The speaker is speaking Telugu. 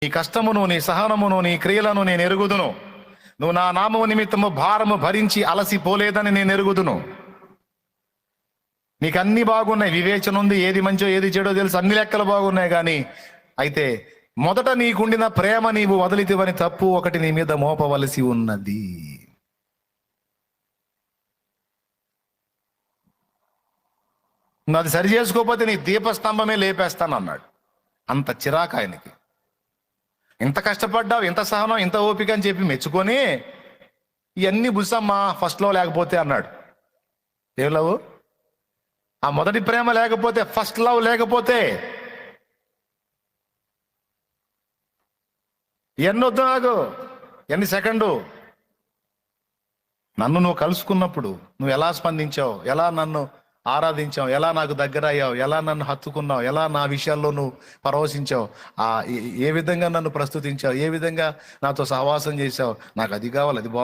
నీ కష్టమును, నీ సహనమును, నీ క్రియలను నేను ఎరుగుదును. నువ్వు నా నామము నిమిత్తము భారము భరించి అలసిపోలేదని నేను ఎరుగుదును. నీకు అన్ని బాగున్నాయి, వివేచన ఉంది, ఏది మంచో ఏది చెడో తెలుసు, అన్ని లెక్కలు బాగున్నాయి. కానీ అయితే మొదట నీకుండిన ప్రేమ నీవు వదిలితివని తప్పు ఒకటి నీ మీద మోపవలసి ఉన్నది. అది సరి చేసుకోకపోతే నీ దీపస్తంభమే లేపేస్తాను అన్నాడు. అంత చిరాకు ఆయనకి. ఇంత కష్టపడ్డావు, ఇంత సహనం, ఇంత ఓపిక అని చెప్పి మెచ్చుకొని ఇవన్నీ బుస్సమ్మా ఫస్ట్లో లేకపోతే అన్నాడు. ఏ లవ్? ఆ మొదటి ప్రేమ లేకపోతే, ఫస్ట్ లవ్ లేకపోతే ఎన్నొద్దు నాకు, ఎన్ని సెకండు. నన్ను నువ్వు కలుసుకున్నప్పుడు నువ్వు ఎలా స్పందించావు, ఎలా నన్ను ఆరాధించావు, ఎలా నాకు దగ్గర అయ్యావు, ఎలా నన్ను హత్తుకున్నావు, ఎలా నా విషయాల్లో నువ్వు పరవశించావు, ఏ విధంగా నన్ను ప్రస్తుతించావు, ఏ విధంగా నాతో సహవాసం చేశావు, నాకు అది కావాలి, అది బాగు